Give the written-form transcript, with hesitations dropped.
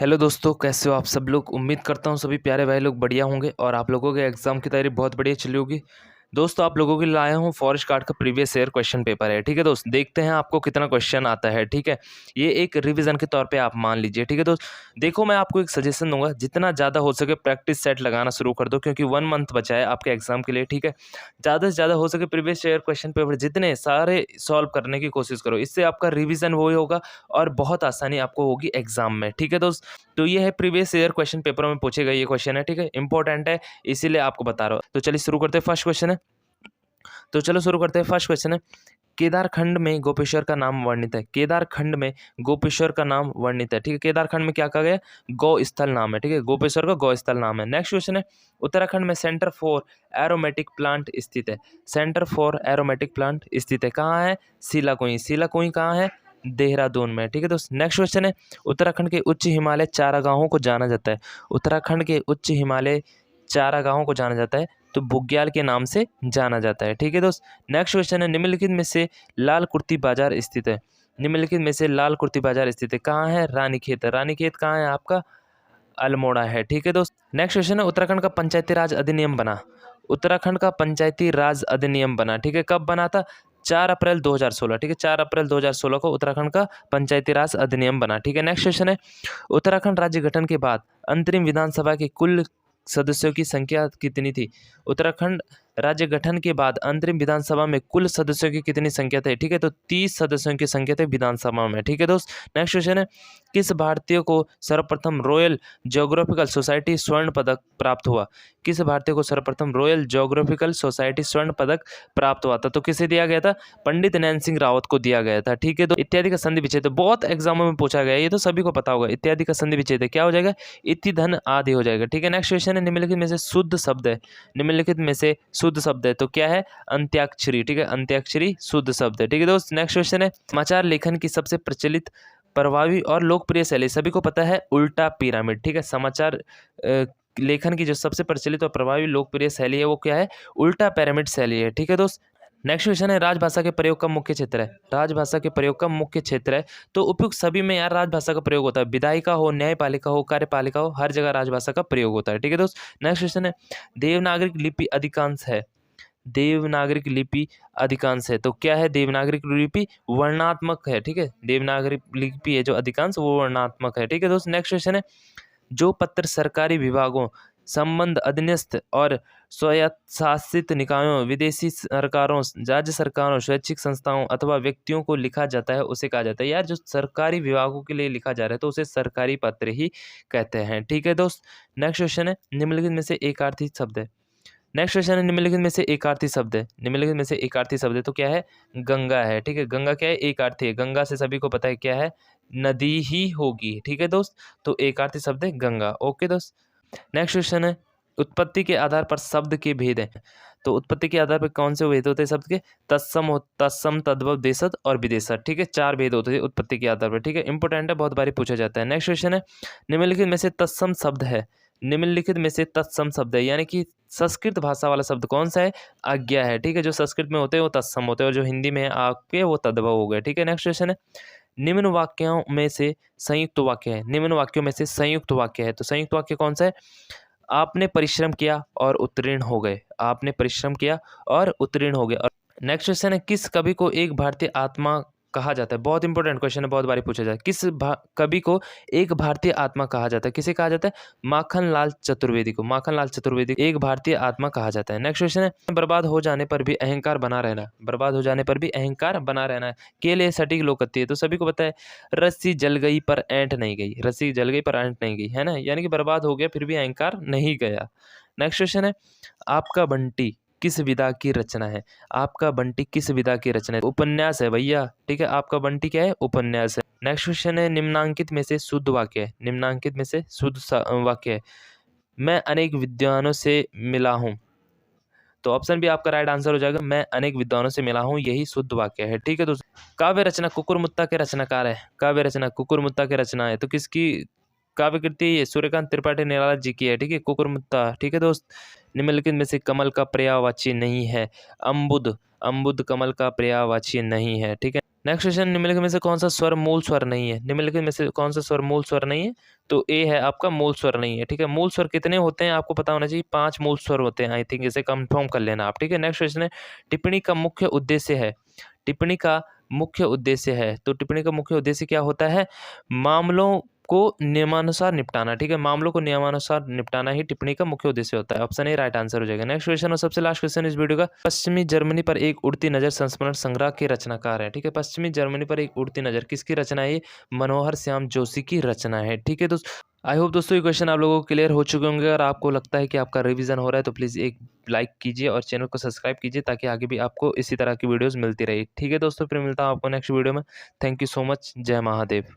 Hello दोस्तों, कैसे हो आप सब लोग। उम्मीद करता हूँ सभी प्यारे भाई लोग बढ़िया होंगे और आप लोगों के एग्जाम की तैयारी बहुत बढ़िया चली होगी। दोस्तों, आप लोगों के लिए लाया हूँ फॉरेस्ट गार्ड का प्रीवियस ईयर क्वेश्चन पेपर है। ठीक है दोस्त, देखते हैं आपको कितना क्वेश्चन आता है। ठीक है, ये एक रिवीजन के तौर पे आप मान लीजिए। ठीक है दोस्त, देखो मैं आपको एक सजेशन दूंगा, जितना ज़्यादा हो सके प्रैक्टिस सेट लगाना शुरू कर दो, क्योंकि 1 मंथ बचा है आपके एग्जाम के लिए। ठीक है, ज़्यादा से ज़्यादा हो सके प्रीवियस ईयर क्वेश्चन पेपर जितने सारे सॉल्व करने की कोशिश करो, इससे आपका रिविजन वो ही होगा और बहुत आसानी आपको होगी एग्जाम में। ठीक है दोस्त, तो ये है प्रीवियस ईयर क्वेश्चन पेपर में पूछे गए ये क्वेश्चन है। ठीक है, इंपॉर्टेंट है, इसीलिए आपको बता रहा हूँ। तो चलिए शुरू करते हैं। फर्स्ट क्वेश्चन है, तो चलो शुरू करते हैं। फर्स्ट क्वेश्चन है, केदारखंड में गोपेश्वर का नाम वर्णित है। केदारखंड में गोपेश्वर का नाम वर्णित है। ठीक है, केदारखंड में क्या कहा गया, गौ स्थल नाम है। ठीक है, गोपेश्वर का गौ स्थल नाम है। नेक्स्ट क्वेश्चन है, उत्तराखंड में सेंटर फॉर एरोमेटिक प्लांट स्थित है। सेंटर फॉर एरोमेटिक प्लांट स्थित है, कहाँ है, सीलाकुई। सीलाकुई कहाँ है, देहरादून में। ठीक है दोस्त, नेक्स्ट क्वेश्चन है, उत्तराखंड के उच्च हिमालय चारागाहों को जाना जाता है। उत्तराखंड के उच्च हिमालय चारागाहों को जाना जाता है तो बुग्याल के नाम से जाना जाता है। ठीक है दोस्त, नेक्स्ट क्वेश्चन है, निम्नलिखित में से लाल कुर्ती बाजार स्थित है। निम्नलिखित में से लाल कुर्ती बाजार स्थित है, कहाँ है, रानीखेत। रानीखेत कहाँ है आपका, अल्मोड़ा है। ठीक है दोस्त, नेक्स्ट क्वेश्चन है, उत्तराखंड का पंचायती राज अधिनियम बना। उत्तराखंड का पंचायती राज अधिनियम बना। ठीक है, कब बना था, 4 अप्रैल 2016। ठीक है, 4 अप्रैल 2016 को उत्तराखंड का पंचायती राज अधिनियम बना। ठीक है, नेक्स्ट क्वेश्चन है, उत्तराखंड राज्य गठन के बाद अंतरिम विधानसभा के कुल सदस्यों की संख्या कितनी थी। उत्तराखंड राज्य गठन के बाद अंतरिम विधानसभा में कुल सदस्यों की कितनी संख्या थी। ठीक है, तो 30 सदस्यों की संख्या थी विधानसभा में। ठीक है दोस्त, नेक्स्ट क्वेश्चन है, किस भारतीय को सर्वप्रथम रॉयल ज्योग्राफिकल सोसाइटी स्वर्ण पदक प्राप्त हुआ। किस भारतीय को सर्वप्रथम रॉयल ज्योग्राफिकल सोसाइटी स्वर्ण पदक प्राप्त हुआ था, तो किसे दिया गया था, पंडित नैन सिंह रावत को दिया गया था। ठीक है, तो इत्यादि का संधि विच्छेद बहुत एग्जामों में पूछा गया है, ये तो सभी को पता होगा। इत्यादि का संधि विच्छेद क्या हो जाएगा, इति धन आदि हो जाएगा। ठीक है, नेक्स्ट क्वेश्चन है, निम्नलिखित में से शुद्ध शब्द है। निम्नलिखित में से शुद्ध शब्द है तो क्या है, अंत्याक्षरी। ठीक है, अंत्याक्षरी शुद्ध शब्द है। ठीक है दोस्त, नेक्स्ट क्वेश्चन है, समाचार लेखन की सबसे प्रचलित, प्रभावी और लोकप्रिय शैली, सभी को पता है, उल्टा पिरामिड। ठीक है, समाचार लेखन की जो सबसे प्रचलित और प्रभावी लोकप्रिय शैली है वो क्या है, उल्टा पिरामिड शैली है। ठीक है दोस्त, नेक्स्ट क्वेश्चन है, राजभाषा के प्रयोग का मुख्य क्षेत्र है। राजभाषा के प्रयोग का मुख्य क्षेत्र है, तो उपयुक्त सभी में यार राजभाषा का प्रयोग होता है। विधायिका हो, न्यायपालिका हो, कार्यपालिका हो, हर जगह राजभाषा का प्रयोग होता है। ठीक है दोस्त, नेक्स्ट क्वेश्चन है, देवनागरिक लिपि अधिकांश है। देवनागरिक लिपि अधिकांश है तो क्या है, देवनागरिक लिपि वर्णात्मक है। ठीक है, देवनागरिक लिपि है जो अधिकांश वो वर्णात्मक है। ठीक है दोस्त, नेक्स्ट क्वेश्चन है, जो पत्र सरकारी विभागों, संबंध अधीनस्थ और स्वायत्तशासित निकायों, विदेशी सरकारों, राज्य सरकारों, स्वैच्छिक संस्थाओं अथवा व्यक्तियों को लिखा जाता है उसे कहा जाता है, यार जो सरकारी विभागों के लिए लिखा जा रहा है तो उसे सरकारी पत्र ही कहते हैं। ठीक है दोस्त, नेक्स्ट क्वेश्चन है, निम्नलिखित में से एक अर्थी शब्द है। नेक्स्ट क्वेश्चन है, निम्नलिखित में से एक अर्थी शब्द है। निम्नलिखित में से एक अर्थी शब्द है तो क्या है, गंगा है। ठीक है, गंगा क्या है, एक अर्थी है। गंगा से सभी को पता है क्या है, नदी ही होगी। ठीक है दोस्त, तो एक अर्थी शब्द है गंगा। ओके दोस्त, नेक्स्ट क्वेश्चन है, उत्पत्ति के आधार पर शब्द के भेद हैं। तो उत्पत्ति के आधार पर कौन से भेद होते हैं शब्द के, तत्सम, तद्भव, देशज और विदेशज। ठीक है, 4 भेद होते हैं उत्पत्ति के आधार पर। ठीक है, इंपॉर्टेंट है, बहुत बारी पूछा जाता है। नेक्स्ट क्वेश्चन है, निम्नलिखित में से तत्सम शब्द है। निम्नलिखित में से तत्सम शब्द है, यानी कि संस्कृत भाषा वाला शब्द कौन सा है, आज्ञा है। ठीक है, जो संस्कृत में होते हैं वो तत्सम होते हैं और जो हिंदी में है आपके वो तद्भव हो गए। ठीक है, नेक्स्ट क्वेश्चन है, निम्न वाक्यों में से संयुक्त वाक्य है। निम्न वाक्यों में से संयुक्त वाक्य है तो संयुक्त वाक्य कौन सा है, आपने परिश्रम किया और उत्तीर्ण हो गए। आपने परिश्रम किया और उत्तीर्ण हो गए। और नेक्स्ट क्वेश्चन है, किस कवि को एक भारतीय आत्मा कहा जाता है। बहुत इंपॉर्टेंट क्वेश्चन है, बहुत बारी पूछा जाता है। किस कवि को एक भारतीय आत्मा कहा जाता है, किसे कहा जाता है, माखन लाल चतुर्वेदी को। माखन लाल चतुर्वेदी को एक भारतीय आत्मा कहा जाता है। नेक्स्ट क्वेश्चन है, बर्बाद हो जाने पर भी अहंकार बना रहना। बर्बाद हो जाने पर भी अहंकार बना रहना है के लिए सटीक लोकोक्ति है, तो सभी को पता है, रस्सी जल गई पर ऐंठ नहीं गई। रस्सी जल गई पर ऐंठ नहीं गई, है ना, यानी कि बर्बाद हो गया फिर भी अहंकार नहीं गया। नेक्स्ट क्वेश्चन है, आपका बंटी किस विधा की रचना है। आपका बंटी किस विधा की रचना है, उपन्यास है भैया। ठीक है, आपका बंटी क्या है, उपन्यास है। नेक्स्ट क्वेश्चन है, निम्नांकित में से शुद्ध वाक्य है। निम्नांकित में से शुद्ध वाक्य है, मैं अनेक विद्वानों से मिला हूँ। तो ऑप्शन भी आपका राइट आंसर हो जाएगा, मैं अनेक विद्वानों से मिला हूँ, यही शुद्ध वाक्य है। ठीक है दोस्तों, काव्य रचना कुकुरमुत्ता के रचनाकार है। काव्य रचना कुकुरमुत्ता के रचना है तो किसकी काव्य कृति ये सूर्यकांत त्रिपाठी निराला जी की है। ठीक है, कुकुरमुत्ता। ठीक है दोस्त, निम्नलिखित में से कमल का पर्यायवाची नहीं है, अम्बुद। अम्बुद कमल का पर्यायवाची नहीं है। ठीक है, नेक्स्ट क्वेश्चन, निम्नलिखित में से कौन सा स्वर मूल स्वर नहीं है? निम्नलिखित में से कौन सा स्वर मूल स्वर नहीं है? तो ए है आपका मूल स्वर नहीं है। ठीक है, मूल स्वर कितने होते हैं आपको पता होना चाहिए, 5 मूल स्वर होते हैं। आई थिंक इसे कंफर्म कर लेना आप। ठीक है, नेक्स्ट क्वेश्चन है, टिप्पणी का मुख्य उद्देश्य है। टिप्पणी का मुख्य उद्देश्य है, तो टिप्पणी का मुख्य उद्देश्य क्या होता है? मामलों को नियमानुसार निपटाना। ठीक है, मामलों को नियमानुसार निपटाना ही टिप्पणी का मुख्य उद्देश्य होता है। ऑप्शन ए राइट आंसर हो जाएगा। नेक्स्ट क्वेश्चन और सबसे लास्ट क्वेश्चन इस वीडियो का, पश्चिमी जर्मनी पर एक उड़ती नजर संस्मरण संग्रह के रचनाकार है। ठीक है, पश्चिमी जर्मनी पर एक उड़ती नजर किसकी रचना है? ये मनोहर श्याम जोशी की रचना है। ठीक है दोस्तों, आई होप दोस्तों ये क्वेश्चन आप लोगों को क्लियर हो चुके होंगे। अगर आपको लगता है कि आपका रिवीजन हो रहा है तो प्लीज़ एक लाइक कीजिए और चैनल को सब्सक्राइब कीजिए, ताकि आगे भी आपको इसी तरह की वीडियोस मिलती रहे। ठीक है दोस्तों, फिर मिलता हूँ आपको नेक्स्ट वीडियो में। Thank you so much. जय महादेव।